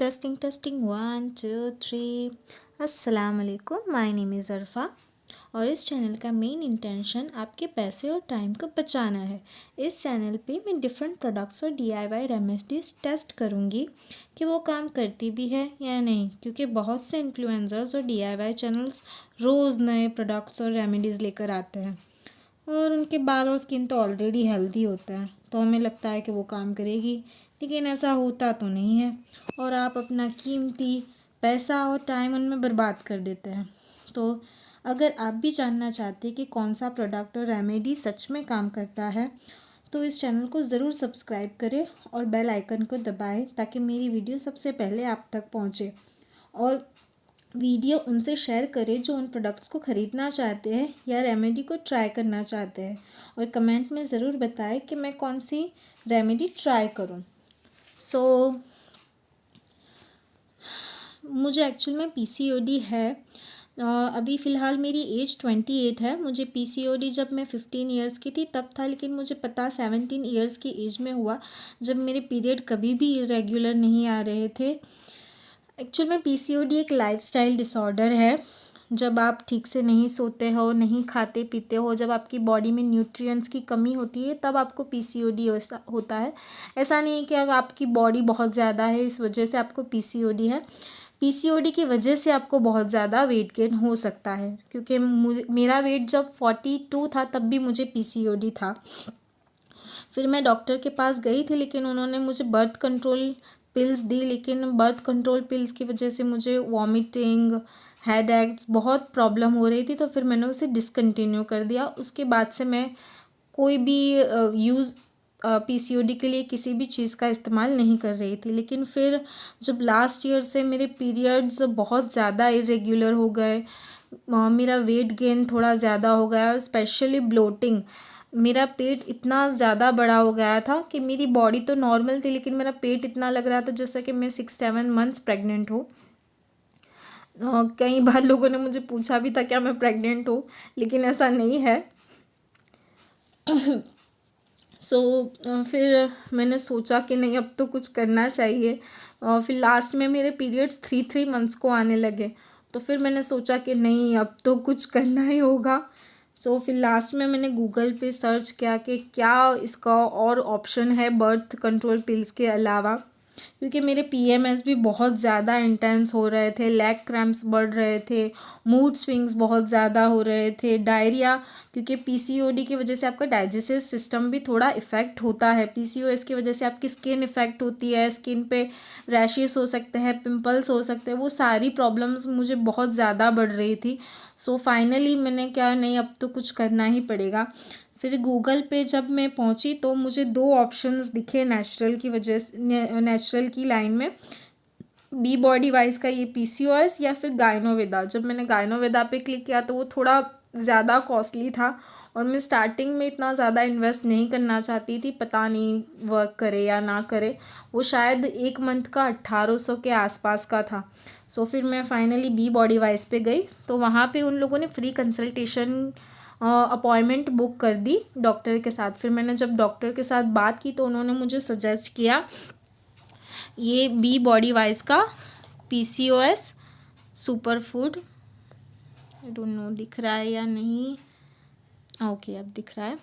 Testing 1 2 3। अस्सलाम वालेकुम, my name is अरफा और इस चैनल का मेन इंटेंशन आपके पैसे और टाइम को बचाना है। इस चैनल पे मैं डिफरेंट प्रोडक्ट्स और DIY रेमेडीज़ टेस्ट करूँगी कि वो काम करती भी है या नहीं, क्योंकि बहुत से इन्फ्लुएंसर्स और DIY चैनल्स रोज़ नए प्रोडक्ट्स और रेमेडीज़ लेकर आते हैं और उनके बाल और स्किन तो ऑलरेडी हेल्दी होता है, तो हमें लगता है कि वो काम करेगी, लेकिन ऐसा होता तो नहीं है और आप अपना कीमती पैसा और टाइम उनमें बर्बाद कर देते हैं। तो अगर आप भी जानना चाहते हैं कि कौन सा प्रोडक्ट और रेमेडी सच में काम करता है, तो इस चैनल को ज़रूर सब्सक्राइब करें और बेल आइकन को दबाएं ताकि मेरी वीडियो सबसे पहले आप तक पहुंचे, और वीडियो उनसे शेयर करें जो उन प्रोडक्ट्स को ख़रीदना चाहते हैं या रेमेडी को ट्राई करना चाहते हैं, और कमेंट में ज़रूर बताएं कि मैं कौन सी रेमेडी ट्राई करूं। मुझे एक्चुअल में PCOD है। अभी फ़िलहाल मेरी एज 28 है। मुझे PCOD जब मैं 15 इयर्स की थी तब था, लेकिन मुझे पता 17 इयर्स की एज में हुआ, जब मेरे पीरियड कभी भी इरेगुलर नहीं आ रहे थे। एक्चुअल में PCOD एक लाइफस्टाइल डिसऑर्डर है। जब आप ठीक से नहीं सोते हो, नहीं खाते पीते हो, जब आपकी बॉडी में न्यूट्रिएंट्स की कमी होती है, तब आपको PCOD होता है। ऐसा नहीं है कि अगर आपकी बॉडी बहुत ज़्यादा है इस वजह से आपको PCOD है। PCOD की वजह से आपको बहुत ज़्यादा वेट गेन हो सकता है, क्योंकि मेरा वेट जब 42 था तब भी मुझे PCOD था। फिर मैं डॉक्टर के पास गई थी, लेकिन उन्होंने मुझे बर्थ कंट्रोल पिल्स दी, लेकिन बर्थ कंट्रोल पिल्स की वजह से मुझे वॉमिटिंग, हेड एक्स बहुत प्रॉब्लम हो रही थी, तो फिर मैंने उसे डिसकंटिन्यू कर दिया। उसके बाद से मैं कोई भी PCOD के लिए किसी भी चीज़ का इस्तेमाल नहीं कर रही थी। लेकिन फिर जब लास्ट ईयर से मेरे पीरियड्स बहुत ज़्यादा इरेगुलर हो गए, मेरा वेट गेन थोड़ा ज़्यादा हो गया और स्पेशली ब्लोटिंग, मेरा पेट इतना ज़्यादा बड़ा हो गया था कि मेरी बॉडी तो नॉर्मल थी, लेकिन मेरा पेट इतना लग रहा था जैसा कि मैं 6-7 मंथ्स प्रेग्नेंट हूँ। कई बार लोगों ने मुझे पूछा भी था क्या मैं प्रेग्नेंट हूँ, लेकिन ऐसा नहीं है। फिर मैंने सोचा कि नहीं, अब तो कुछ करना चाहिए। फिर लास्ट में मेरे पीरियड्स 3 मंथ्स को आने लगे, तो फिर मैंने सोचा कि नहीं, अब तो कुछ करना ही होगा। फिर लास्ट में मैंने गूगल पे सर्च किया कि क्या इसका और ऑप्शन है बर्थ कंट्रोल पिल्स के अलावा, क्योंकि मेरे PMS भी बहुत ज़्यादा इंटेंस हो रहे थे, लेग क्रैम्प्स बढ़ रहे थे, मूड स्विंग्स बहुत ज़्यादा हो रहे थे, डायरिया, क्योंकि PCOD की वजह से आपका डाइजेस्टिव सिस्टम भी थोड़ा इफ़ेक्ट होता है। PCOS की वजह से आपकी स्किन इफ़ेक्ट होती है, स्किन पे रैशेस हो सकते हैं, पिंपल्स हो सकते हैं, वो सारी प्रॉब्लम्स मुझे बहुत ज़्यादा बढ़ रही थी। फाइनली मैंने क्या, नहीं अब तो कुछ करना ही पड़ेगा। फिर गूगल पे जब मैं पहुंची तो मुझे 2 ऑप्शंस दिखे नेचुरल की वजह से, नेचुरल की लाइन में, बी बॉडी वाइज का ये PCOS या फिर गायनोवेदा। जब मैंने गायनोवेदा पे क्लिक किया तो वो थोड़ा ज़्यादा कॉस्टली था और मैं स्टार्टिंग में इतना ज़्यादा इन्वेस्ट नहीं करना चाहती थी, पता नहीं वर्क करे या ना करे। वो शायद 1 मंथ का 1800 के आसपास का था। फिर मैं फाइनली बी बॉडी वाइज पे गई, तो वहाँ पे उन लोगों ने फ्री कंसल्टेशन अपॉइंटमेंट बुक कर दी डॉक्टर के साथ। फिर मैंने जब डॉक्टर के साथ बात की तो उन्होंने मुझे सजेस्ट किया ये बी बॉडी वाइज का PCOS super food, I don't no दिख रहा है या नहीं, ओके अब दिख रहा है,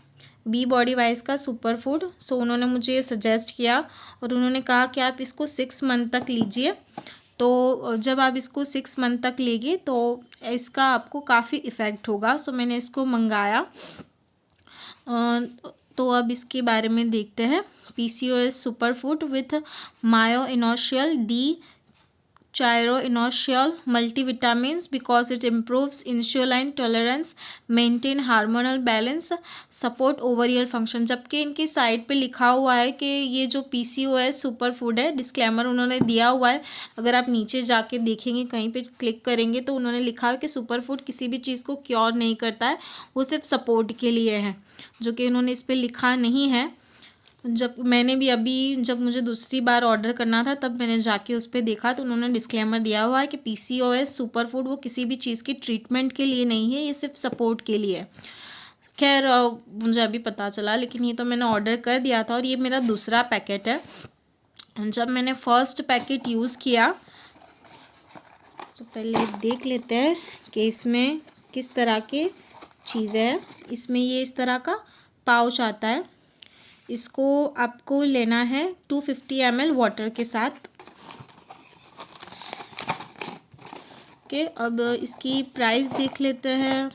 बी बॉडी वाइज का सुपर फूड। उन्होंने मुझे ये सजेस्ट किया और उन्होंने कहा कि आप इसको 6 मंथ तक लीजिए। तो जब आप इसको 6 मंथ तक लेंगे तो इसका आपको काफ़ी इफ़ेक्ट होगा। मैंने इसको मंगाया। तो अब इसके बारे में देखते हैं। PCOS super food with myo inositol d Chiroinoscial multivitamins because it improves insulin tolerance, maintain hormonal balance, support ovarian function। जबकि इनकी साइट पे लिखा हुआ है कि ये जो PCOS सुपर फूड है, डिस्क्लेमर उन्होंने दिया हुआ है, अगर आप नीचे जाके देखेंगे कहीं पे क्लिक करेंगे तो उन्होंने लिखा है कि सुपर फूड किसी भी चीज़ को क्योर नहीं करता है, वो सिर्फ सपोर्ट के लिए है, जो कि उन्होंने इस पर लिखा नहीं है। जब मैंने भी अभी जब मुझे दूसरी बार ऑर्डर करना था तब मैंने जाके उस पर देखा तो उन्होंने डिस्क्लेमर दिया हुआ है कि PCOS सुपर फूड वो किसी भी चीज़ की ट्रीटमेंट के लिए नहीं है, ये सिर्फ सपोर्ट के लिए है। खैर मुझे अभी पता चला, लेकिन ये तो मैंने ऑर्डर कर दिया था और ये मेरा दूसरा पैकेट है। जब मैंने फर्स्ट पैकेट यूज़ किया तो पहले देख लेते हैं कि इसमें किस तरह के चीज़ें हैं। इसमें ये इस तरह का पाउच आता है। इसको आपको लेना है 250 ml वाटर के साथ। ओके, अब इसकी प्राइस देख लेते हैं।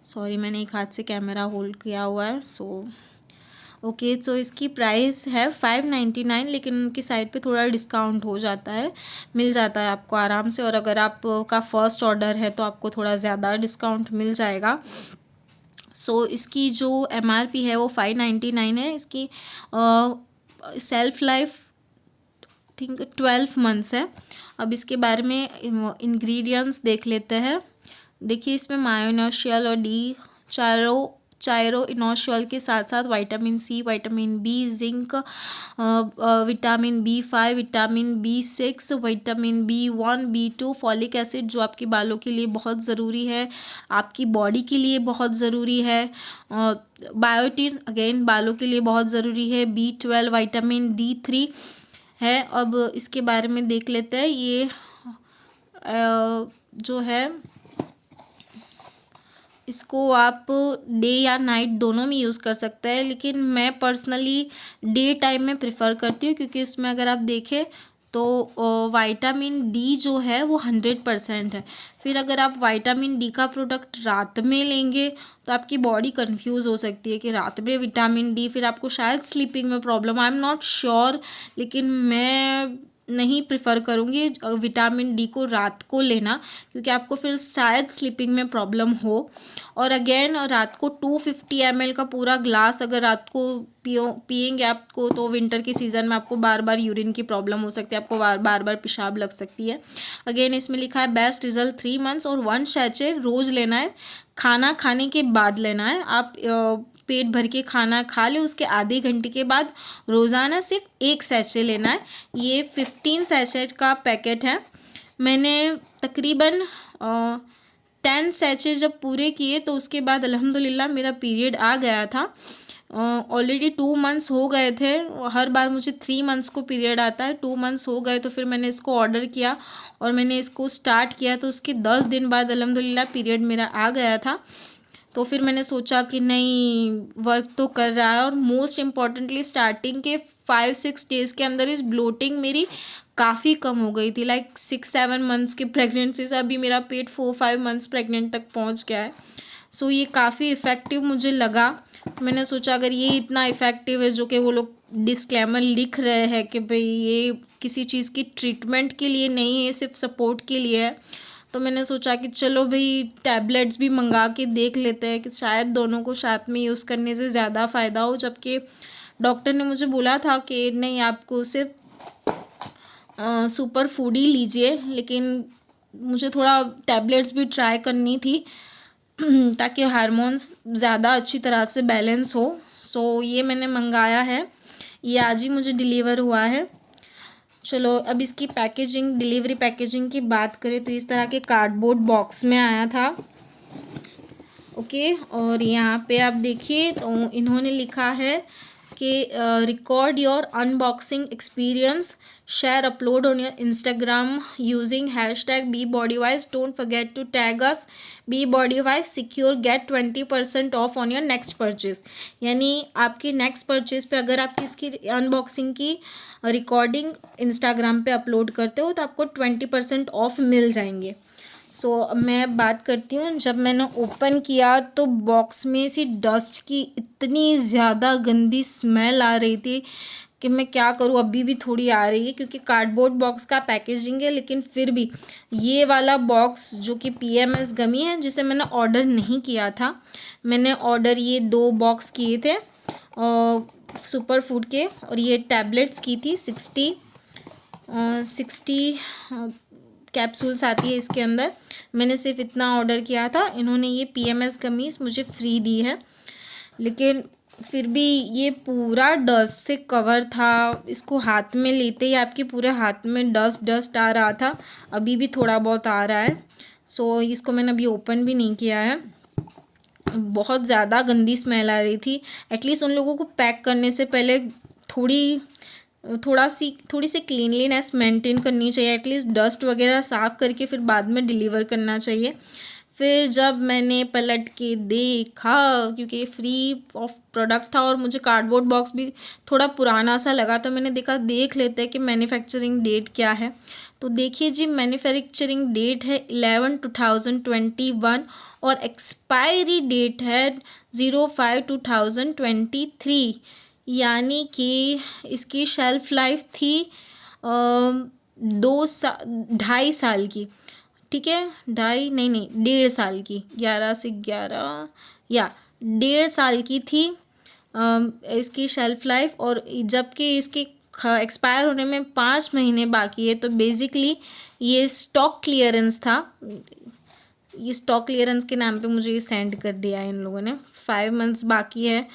सॉरी, मैंने एक हाथ से कैमरा होल्ड किया हुआ है। ओके, तो इसकी प्राइस है 599, लेकिन उनकी साइट पे थोड़ा डिस्काउंट हो जाता है, मिल जाता है आपको आराम से। और अगर आपका फर्स्ट ऑर्डर है तो आपको थोड़ा ज़्यादा डिस्काउंट मिल जाएगा। इसकी जो MRP है वो 599 है। इसकी सेल्फ लाइफ थिंक 12 मंथ्स है। अब इसके बारे में इंग्रेडिएंट्स देख लेते हैं। देखिए, इसमें मायोनेशियल और डी चायरो इनोशियल के साथ साथ vitamin C, vitamin B, zinc, vitamin B5, vitamin B6, vitamin B1, B2, folic acid जो आपके बालों के लिए बहुत ज़रूरी है, आपकी बॉडी के लिए बहुत ज़रूरी है। बायोटिन अगेन बालों के लिए बहुत ज़रूरी है। B12, विटामिन D3 है। अब इसके बारे में देख लेते हैं। ये जो है इसको आप डे या नाइट दोनों में यूज़ कर सकते हैं, लेकिन मैं पर्सनली डे टाइम में प्रेफर करती हूँ, क्योंकि इसमें अगर आप देखें तो विटामिन D जो है वो 100% है। फिर अगर आप विटामिन D का प्रोडक्ट रात में लेंगे तो आपकी बॉडी कंफ्यूज हो सकती है कि रात में विटामिन D, फिर आपको शायद स्लीपिंग में problem, I am not sure, लेकिन मैं नहीं प्रेफर करूँगी विटामिन D को रात को लेना, क्योंकि आपको फिर शायद स्लीपिंग में प्रॉब्लम हो। और अगेन रात को 250 ml का पूरा ग्लास अगर रात को पिएंगे आपको, तो विंटर के सीज़न में आपको बार बार यूरिन की प्रॉब्लम हो सकती है, आपको बार बार पेशाब लग सकती है। अगेन इसमें लिखा है बेस्ट रिजल्ट 3 मंथ्स, और 1 सैचे रोज़ लेना है, खाना खाने के बाद लेना है। आप पेट भर के खाना खा ले, उसके आधे घंटे के बाद रोज़ाना सिर्फ 1 सैचे लेना है। ये 15 सैचेट का पैकेट है। मैंने तकरीबन 10 सैचे जब पूरे किए तो उसके बाद अल्हम्दुलिल्लाह मेरा पीरियड आ गया था। ऑलरेडी 2 मंथ्स हो गए थे। हर बार मुझे 3 मंथ्स को पीरियड आता है। 2 मंथ्स हो गए तो फिर मैंने इसको ऑर्डर किया और मैंने इसको स्टार्ट किया, तो उसके 10 दिन बाद अल्हम्दुलिल्लाह पीरियड मेरा आ गया था। तो फिर मैंने सोचा कि नहीं, वर्क तो कर रहा है। और मोस्ट इम्पॉर्टेंटली स्टार्टिंग के 5-6 डेज़ के अंदर इस ब्लोटिंग मेरी काफ़ी कम हो गई थी। लाइक 6-7 मंथ्स की प्रेगनेंसी से अभी मेरा पेट 4-5 मंथ्स प्रेग्नेंट तक पहुंच गया है। ये काफ़ी इफ़ेक्टिव मुझे लगा। मैंने सोचा अगर ये इतना इफ़ेक्टिव है, जो कि वो लोग डिस्क्लेमर लिख रहे हैं कि भाई ये किसी चीज़ की ट्रीटमेंट के लिए नहीं है, सिर्फ सपोर्ट के लिए है, तो मैंने सोचा कि चलो भाई टैबलेट्स भी मंगा के देख लेते हैं कि शायद दोनों को साथ में यूज़ करने से ज़्यादा फ़ायदा हो। जबकि डॉक्टर ने मुझे बोला था कि नहीं, आपको सिर्फ सुपर फूड ही लीजिए, लेकिन मुझे थोड़ा टैबलेट्स भी ट्राई करनी थी ताकि हार्मोन्स ज़्यादा अच्छी तरह से बैलेंस हो। ये मैंने मंगाया है, ये आज ही मुझे डिलीवर हुआ है। चलो अब इसकी पैकेजिंग, डिलीवरी पैकेजिंग की बात करें तो इस तरह के कार्डबोर्ड बॉक्स में आया था। ओके, और यहाँ पे आप देखिए तो इन्होंने लिखा है कि record your unboxing experience, share upload on your Instagram using #BeBodyWise, don't forget to tag us BeBodyWise, secure, get 20% off on your next purchase. यानी आपकी नेक्स्ट परचेज पे अगर आप इसकी अनबॉक्सिंग की रिकॉर्डिंग इंस्टाग्राम पे अपलोड करते हो तो आपको 20% ऑफ मिल जाएंगे। मैं बात करती हूँ, जब मैंने ओपन किया तो बॉक्स में से डस्ट की इतनी ज़्यादा गंदी स्मेल आ रही थी कि मैं क्या करूँ, अभी भी थोड़ी आ रही है क्योंकि कार्डबोर्ड बॉक्स का पैकेजिंग है। लेकिन फिर भी ये वाला बॉक्स जो कि PMS गमी है, जिसे मैंने ऑर्डर नहीं किया था, मैंने ऑर्डर ये 2 बॉक्स किए थे सुपर फूड के, और ये टैबलेट्स की थी 60 कैप्सूल्स आती है इसके अंदर। मैंने सिर्फ इतना ऑर्डर किया था। इन्होंने ये PMS गमीज़ मुझे फ्री दी है, लेकिन फिर भी ये पूरा डस्ट से कवर था। इसको हाथ में लेते ही आपके पूरे हाथ में डस्ट आ रहा था, अभी भी थोड़ा बहुत आ रहा है। इसको मैंने अभी ओपन भी नहीं किया है। बहुत ज़्यादा गंदी स्मेल आ रही थी। एटलीस्ट उन लोगों को पैक करने से पहले थोड़ी सी क्लीनलीनेस मेंटेन करनी चाहिए, एटलीस्ट डस्ट वगैरह साफ़ करके फिर बाद में डिलीवर करना चाहिए। फिर जब मैंने पलट के देखा, क्योंकि ये फ्री ऑफ प्रोडक्ट था और मुझे कार्डबोर्ड बॉक्स भी थोड़ा पुराना सा लगा, तो मैंने देखा देख लेते हैं कि मैन्युफैक्चरिंग डेट क्या है। तो देखिए जी, मैन्युफैक्चरिंग डेट है 11/2021 और एक्सपायरी डेट है 05/2023, यानी कि इसकी शेल्फ लाइफ थी 2.5 साल की। ठीक है, 1.5 की 11 से 11 या 1.5 साल की थी इसकी शेल्फ लाइफ, और जबकि इसकी एक्सपायर होने में 5 महीने बाकी है। तो बेसिकली ये स्टॉक क्लियरेंस था। ये स्टॉक क्लियरेंस के नाम पे मुझे ये सेंड कर दिया है इन लोगों ने। 5 मंथ्स बाकी है।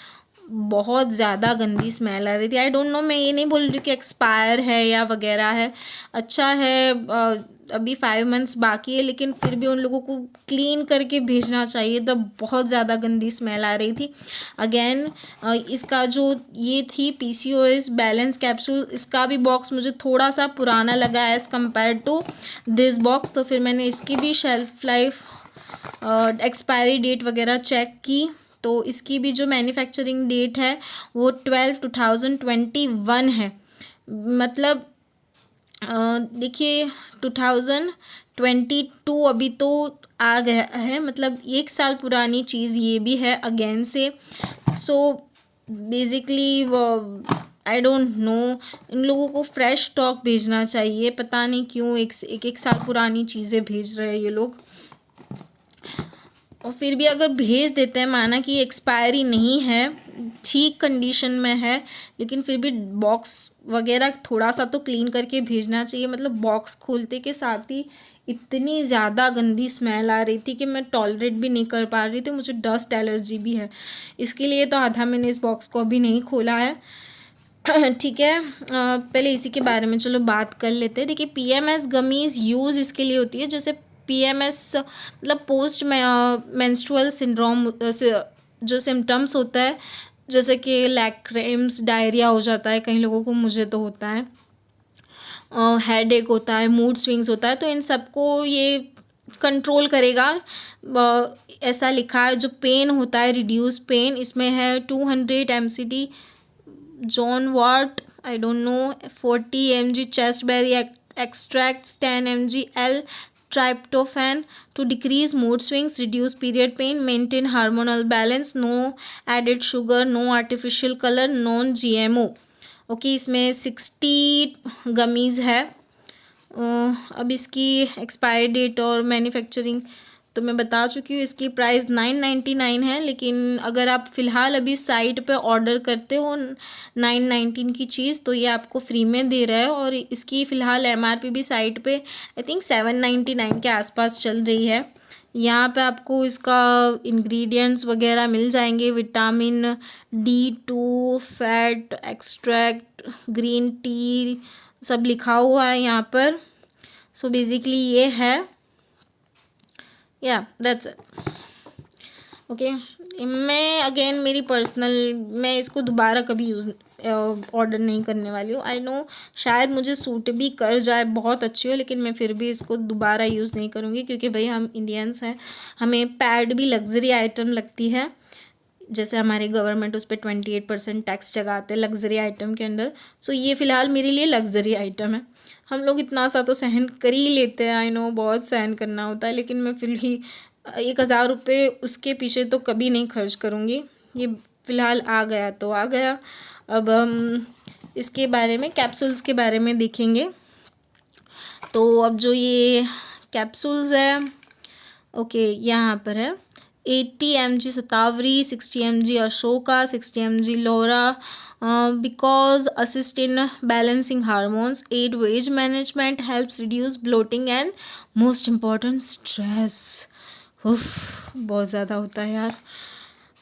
बहुत ज़्यादा गंदी स्मेल आ रही थी। आई डोंट नो, मैं ये नहीं बोल रही कि एक्सपायर है या वगैरह है, अच्छा है। अभी 5 मंथ्स बाकी है, लेकिन फिर भी उन लोगों को क्लीन करके भेजना चाहिए। तब बहुत ज़्यादा गंदी स्मेल आ रही थी। अगेन इसका जो ये थी PCOS बैलेंस कैप्सूल, इसका भी बॉक्स मुझे थोड़ा सा पुराना लगा as compare to this box. तो फिर मैंने इसकी भी शेल्फ लाइफ एक्सपायरी डेट वगैरह चेक की, तो इसकी भी जो मैन्युफैक्चरिंग डेट है वो 12/2021 है। मतलब देखिए 2022 अभी तो आ गया है, मतलब 1 साल पुरानी चीज़ ये भी है अगेन से। So basically I don't know, इन लोगों को फ्रेश स्टॉक भेजना चाहिए। पता नहीं क्यों एक साल पुरानी चीज़ें भेज रहे हैं ये लोग। और फिर भी अगर भेज देते हैं, माना कि एक्सपायरी नहीं है, ठीक कंडीशन में है, लेकिन फिर भी बॉक्स वगैरह थोड़ा सा तो क्लीन करके भेजना चाहिए। मतलब बॉक्स खोलते के साथ ही इतनी ज़्यादा गंदी स्मेल आ रही थी कि मैं टॉलरेट भी नहीं कर पा रही थी। मुझे डस्ट एलर्जी भी है, इसके लिए तो आधा मैंने इस बॉक्स को अभी नहीं खोला है। ठीक है, पहले इसी के बारे में चलो बात कर लेते हैं। देखिए PMS गमीज़ यूज़ इसके लिए होती है, जैसे PMS मतलब पोस्ट मेंस्ट्रुअल सिंड्रोम जो सिम्टम्स होता है, जैसे कि लैग क्रैम्प्स, डायरिया हो जाता है कई लोगों को, मुझे तो होता है, हेडेक होता है, मूड स्विंग्स होता है, तो इन सबको ये कंट्रोल करेगा। ऐसा लिखा है। जो पेन होता है, रिड्यूस पेन, इसमें है 200 mcd John wort, I don't know, 40 mg chasteberry extracts, 10 mg L tryptophan to decrease mood swings, reduce period pain, maintain hormonal balance, no added sugar, no artificial color, non GMO। Okay, इसमें 60 gummies है। अब इसकी expiry date और manufacturing तो मैं बता चुकी हूँ। इसकी प्राइस 999 है, लेकिन अगर आप फ़िलहाल अभी साइट पे ऑर्डर करते हो 919 की चीज़, तो ये आपको फ्री में दे रहा है। और इसकी फ़िलहाल MRP भी साइट पे आई थिंक 799 के आसपास चल रही है। यहाँ पे आपको इसका इंग्रेडिएंट्स वगैरह मिल जाएंगे, vitamin D2, fat extract, green tea, सब लिखा हुआ है यहाँ पर। सो बेसिकली ये है, या दैट्स इट। ओके, मैं अगेन मेरी पर्सनल, मैं इसको दोबारा कभी ऑर्डर नहीं करने वाली हूँ। आई नो शायद मुझे सूट भी कर जाए, बहुत अच्छी हो, लेकिन मैं फिर भी इसको दोबारा यूज़ नहीं करूँगी, क्योंकि भाई हम इंडियंस हैं, हमें पैड भी लग्जरी आइटम लगती है। जैसे हमारे गवर्नमेंट उस पर 28% टैक्स लगाते हैं लग्जरी आइटम के अंदर। सो ये फ़िलहाल मेरे लिए लग्जरी आइटम है। हम लोग इतना सा तो सहन कर ही लेते हैं, आई नो बहुत सहन करना होता है, लेकिन मैं फिर भी 1000 रुपये उसके पीछे तो कभी नहीं खर्च करूँगी। ये फ़िलहाल आ गया तो आ गया। अब हम इसके बारे में, कैप्सूल्स के बारे में देखेंगे। तो अब जो ये कैप्सूल्स है, ओके, यहाँ पर है 80 mg Satavari, 60 mg Ashoka, 60 mg Laura, because assist in balancing hormones, aid weight management, helps reduce bloating and most important stress। उफ, बहुत ज़्यादा होता है यार,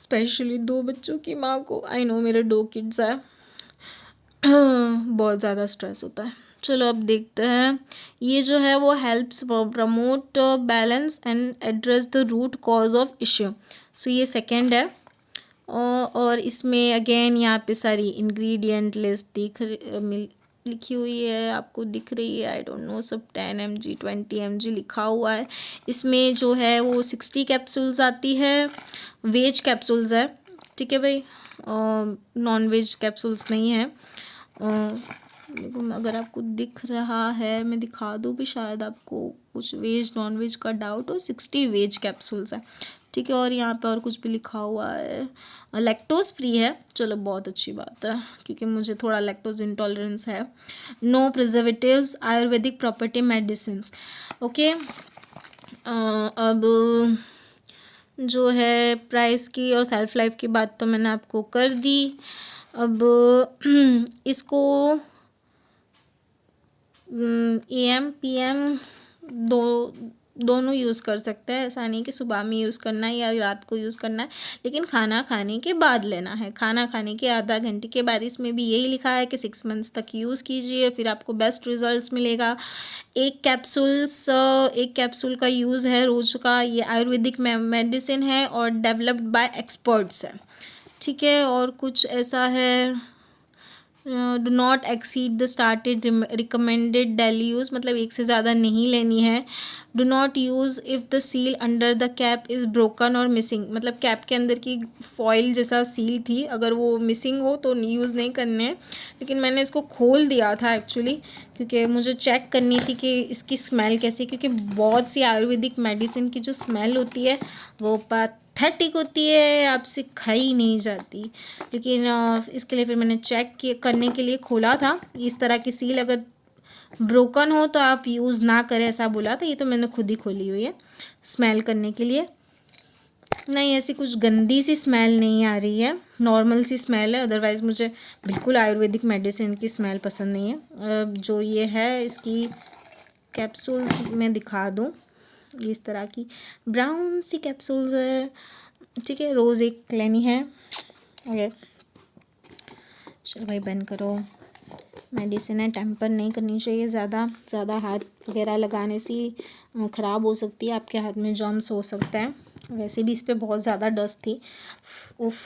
स्पेशली 2 बच्चों की माँ को। आई नो, मेरे 2 किड्स है, बहुत ज़्यादा स्ट्रेस होता है। चलो अब देखते हैं। ये जो है वो helps promote balance and address the root cause of issue. So ये सेकंड है। और इसमें अगेन यहाँ पे सारी इंग्रेडिएंट लिस्ट लिखी हुई है, आपको दिख रही है, आई डोंट नो, सब 10 mg 20 mg लिखा हुआ है। इसमें जो है वो 60 कैप्सूल्स आती है, वेज कैप्सूल्स है, ठीक है भाई, नॉन वेज कैप्सूल्स नहीं है। अगर आपको दिख रहा है, मैं दिखा दूँ भी, शायद आपको कुछ वेज नॉन वेज का डाउट हो। 60 वेज कैप्सूल्स है, ठीक है। और यहाँ पे और कुछ भी लिखा हुआ है, लैक्टोज फ्री है, चलो बहुत अच्छी बात है, क्योंकि मुझे थोड़ा लैक्टोज इंटॉलरेंस है। No preservatives, Ayurvedic property medicines, okay. अब जो है प्राइस की और सेल्फ लाइफ की बात तो मैंने आपको कर दी। अब इसको AM PM दोनों यूज़ कर सकते हैं, ऐसा नहीं कि सुबह में यूज़ करना है या रात को यूज़ करना है, लेकिन खाना खाने के बाद लेना है, खाना खाने के आधा घंटे के बाद। इसमें भी यही लिखा है कि 6 मंथ्स तक यूज़ कीजिए, फिर आपको बेस्ट रिजल्ट्स मिलेगा। एक कैप्सूल का यूज़ है रोज़ का, ये आयुर्वेदिक मेडिसिन है और डेवलप्ड बाय एक्सपर्ट्स है, ठीक है। और कुछ ऐसा है, do not exceed the started recommended daily use, मतलब एक से ज़्यादा नहीं लेनी है। Do not use if the seal under the cap is broken और मिसिंग, मतलब कैप के अंदर की फॉइल जैसा सील थी, अगर वो मिसिंग हो तो यूज़ नहीं करने हैं। लेकिन मैंने इसको खोल दिया था एक्चुअली, क्योंकि मुझे चेक करनी थी कि इसकी स्मेल कैसी, क्योंकि बहुत सी आयुर्वेदिक मेडिसिन की जो स्मेल होती है वो पैथेटिक होती है, आपसे खाई नहीं जाती। लेकिन इसके लिए फिर मैंने करने के लिए खोला था। इस तरह की सील अगर ब्रोकन हो तो आप यूज़ ना करें, ऐसा बोला था। ये तो मैंने खुद ही खोली हुई है स्मेल करने के लिए। नहीं, ऐसी कुछ गंदी सी स्मेल नहीं आ रही है, नॉर्मल सी स्मेल है। अदरवाइज़ मुझे बिल्कुल आयुर्वेदिक मेडिसिन की स्मेल पसंद नहीं है। जो ये है इसकी कैप्सूल मैं दिखा दूँ, ये इस तरह की ब्राउन सी कैप्सूल्स है, ठीक है। रोज़ एक लेनी है, ओके। चलो भाई बंद करो, मेडिसिन है, टेम्पर नहीं करनी चाहिए, ज़्यादा हाथ वगैरह लगाने से ख़राब हो सकती है, आपके हाथ में जर्म्स हो सकता है। वैसे भी इस पर बहुत ज़्यादा डस्ट थी, उफ,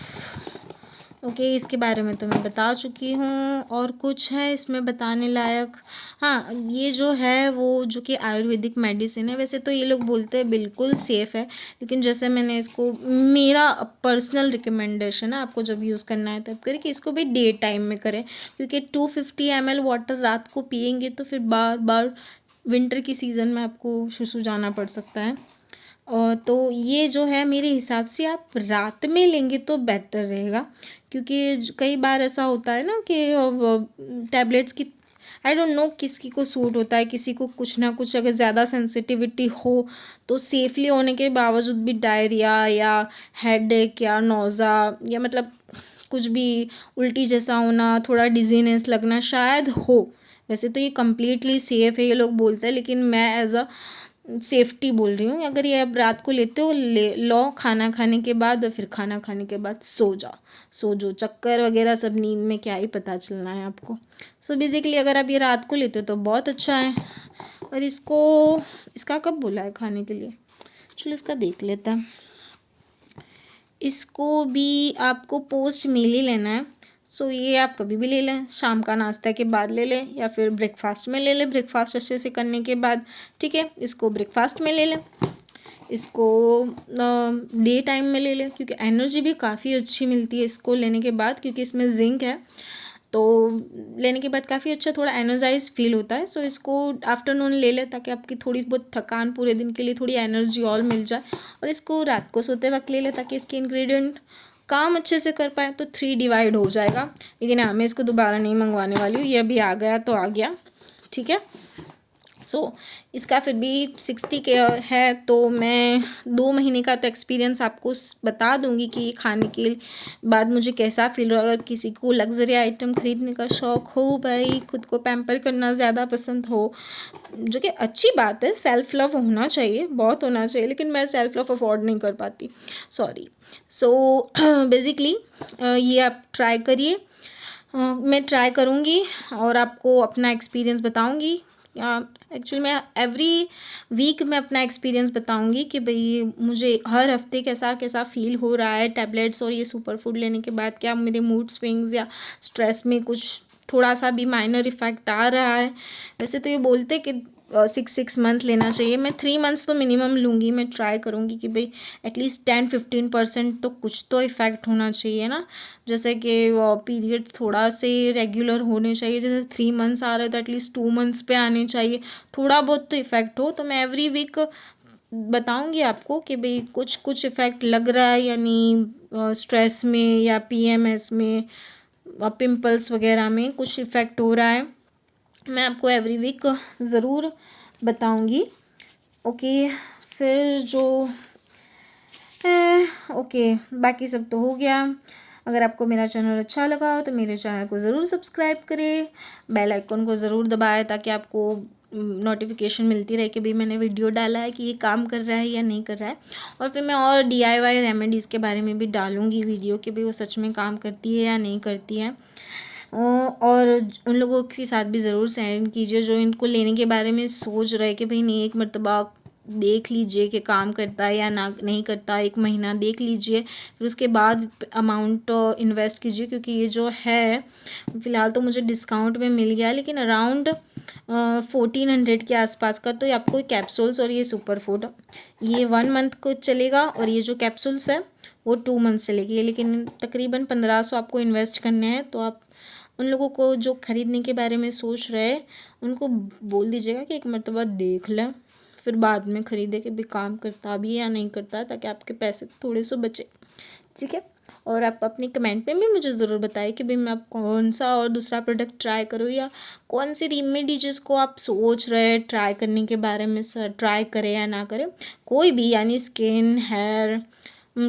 ओके। इसके बारे में तो मैं बता चुकी हूँ। और कुछ है इसमें बताने लायक? हाँ, ये जो है वो जो कि आयुर्वेदिक मेडिसिन है, वैसे तो ये लोग बोलते हैं बिल्कुल सेफ़ है, लेकिन जैसे मैंने इसको, मेरा पर्सनल रिकमेंडेशन है, आपको जब यूज़ करना है तब करें, कि इसको भी डे टाइम में करें, क्योंकि 250 ml वाटर रात को पियेंगे तो फिर बार बार विंटर की सीज़न में आपको सुसु जाना पड़ सकता है। और तो ये जो है मेरे हिसाब से आप रात में लेंगे तो बेहतर रहेगा, क्योंकि कई बार ऐसा होता है ना कि टैबलेट्स की, आई डोंट नो किसी को सूट होता है, किसी को कुछ ना कुछ, अगर ज़्यादा सेंसिटिविटी हो तो सेफली होने के बावजूद भी डायरिया या हेडेक या नोज़ा या मतलब कुछ भी उल्टी जैसा होना, थोड़ा डिजीनेस लगना शायद हो। वैसे तो ये कम्प्लीटली सेफ़ है, ये लोग बोलते हैं, लेकिन मैं एज अ सेफ्टी बोल रही हूँ। अगर ये आप रात को लेते हो, ले लो खाना खाने के बाद, और फिर खाना खाने के बाद सो जो चक्कर वगैरह सब नींद में क्या ही पता चलना है आपको। सो बेसिकली अगर आप ये रात को लेते हो तो बहुत अच्छा है। और इसका कब बोला है खाने के लिए, चलो इसका देख लेता है। इसको भी आपको पोस्ट मील ही लेना है। सो ये आप कभी भी ले लें, शाम का नाश्ता के बाद ले लें या फिर ब्रेकफास्ट में ले लें, ब्रेकफास्ट अच्छे से करने के बाद, ठीक है। इसको ब्रेकफास्ट में ले लें, इसको डे टाइम में ले लें, क्योंकि एनर्जी भी काफ़ी अच्छी मिलती है इसको लेने के बाद, क्योंकि इसमें जिंक है, तो लेने के बाद काफ़ी अच्छा थोड़ा एनर्जाइज फील होता है। सो इसको आफ्टरनून ले लें, ताकि आपकी थोड़ी बहुत थकान पूरे दिन के लिए थोड़ी एनर्जी और मिल जाए। और इसको रात को सोते वक्त ले लें, ताकि इसके इंग्रेडिएंट काम अच्छे से कर पाए, तो 3 डिवाइड हो जाएगा। लेकिन हाँ, मैं इसको दोबारा नहीं मंगवाने वाली हूँ, ये अभी आ गया तो आ गया, ठीक है। सो इसका फिर भी 60 के है, तो मैं 2 महीने का तो एक्सपीरियंस आपको बता दूंगी कि ये खाने के बाद मुझे कैसा फील रहा। अगर किसी को लग्जरी आइटम खरीदने का शौक़ हो, भाई खुद को पैम्पर करना ज़्यादा पसंद हो, जो कि अच्छी बात है, सेल्फ लव होना चाहिए, बहुत होना चाहिए, लेकिन मैं सेल्फ लव अफोर्ड नहीं कर पाती, सॉरी। सो बेसिकली ये आप ट्राई करिए, मैं ट्राई करूँगी और आपको अपना एक्सपीरियंस बताऊँगी एक्चुअली मैं एवरी वीक मैं अपना एक्सपीरियंस बताऊंगी कि भाई मुझे हर हफ्ते कैसा कैसा फील हो रहा है टैबलेट्स और ये सुपर फूड लेने के बाद, क्या मेरे मूड स्विंग्स या स्ट्रेस में कुछ थोड़ा सा भी माइनर इफ़ेक्ट आ रहा है। वैसे तो ये बोलते कि 6 मंथ लेना चाहिए, मैं 3 मंथ्स तो मिनिमम लूँगी। मैं ट्राई करूँगी कि भाई एटलीस्ट 10-15% तो कुछ तो इफ़ेक्ट होना चाहिए ना, जैसे कि पीरियड थोड़ा से रेगुलर होने चाहिए। जैसे 3 मंथ्स आ रहे हैं तो एटलीस्ट 2 मंथ्स पे आने चाहिए, थोड़ा बहुत तो इफ़ेक्ट हो। तो मैं एवरी वीक बताऊंगी आपको कि भाई कुछ कुछ इफ़ेक्ट लग रहा है, यानी स्ट्रेस में या पीएमएस में, पिंपल्स वगैरह में कुछ इफ़ेक्ट हो रहा है। मैं आपको एवरी वीक ज़रूर बताऊंगी। ओके, फिर जो है ओके, बाकी सब तो हो गया। अगर आपको मेरा चैनल अच्छा लगा हो तो मेरे चैनल को ज़रूर सब्सक्राइब करें, बेल आइकन को ज़रूर दबाएं ताकि आपको नोटिफिकेशन मिलती रहे कि भाई मैंने वीडियो डाला है, कि ये काम कर रहा है या नहीं कर रहा है। और फिर मैं और DIY रेमेडीज़ के बारे में भी डालूँगी वीडियो कि भाई वो सच में काम करती है या नहीं करती है। और उन लोगों के साथ भी ज़रूर सेंड कीजिए जो इनको लेने के बारे में सोच रहे कि भाई नहीं, एक मरतबा देख लीजिए कि काम करता है या ना नहीं करता, 1 महीना देख लीजिए, फिर उसके बाद अमाउंट इन्वेस्ट कीजिए। क्योंकि ये जो है फ़िलहाल तो मुझे डिस्काउंट में मिल गया, लेकिन अराउंड 1400 के आसपास का। तो आपको कैप्सूल्स और ये सुपर फूड ये 1 मंथ को चलेगा, और ये जो कैप्सूल्स है वो 2 मंथ्स चलेगी। लेकिन तकरीबन 1500 आपको इन्वेस्ट करने हैं। तो आप उन लोगों को जो ख़रीदने के बारे में सोच रहे हैं उनको बोल दीजिएगा कि एक मरतबा देख लें, फिर बाद में ख़रीदे कि भी काम करता भी है या नहीं करता, ताकि आपके पैसे थोड़े से बचे। ठीक है, और आप अपनी कमेंट में भी मुझे ज़रूर बताएं कि भाई मैं आप कौन सा और दूसरा प्रोडक्ट ट्राई करूँ, या कौन सी रेमेडी जिसको आप सोच रहे हैं ट्राई करने के बारे में, ट्राई करें या ना करें। कोई भी, यानी स्किन, हेयर,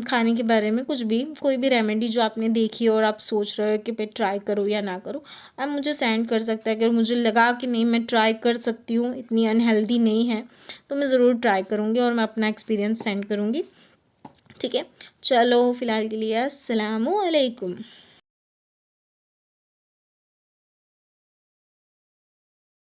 खाने के बारे में कुछ भी, कोई भी रेमेडी जो आपने देखी और आप सोच रहे हो कि भाई ट्राई करूँ या ना करूँ, आप मुझे सेंड कर सकते हैं। अगर मुझे लगा कि नहीं मैं ट्राई कर सकती हूँ, इतनी अनहेल्दी नहीं है, तो मैं ज़रूर ट्राई करूँगी और मैं अपना एक्सपीरियंस सेंड करूँगी। ठीक है, चलो फ़िलहाल के लिए अस्सलामु अलैकुम।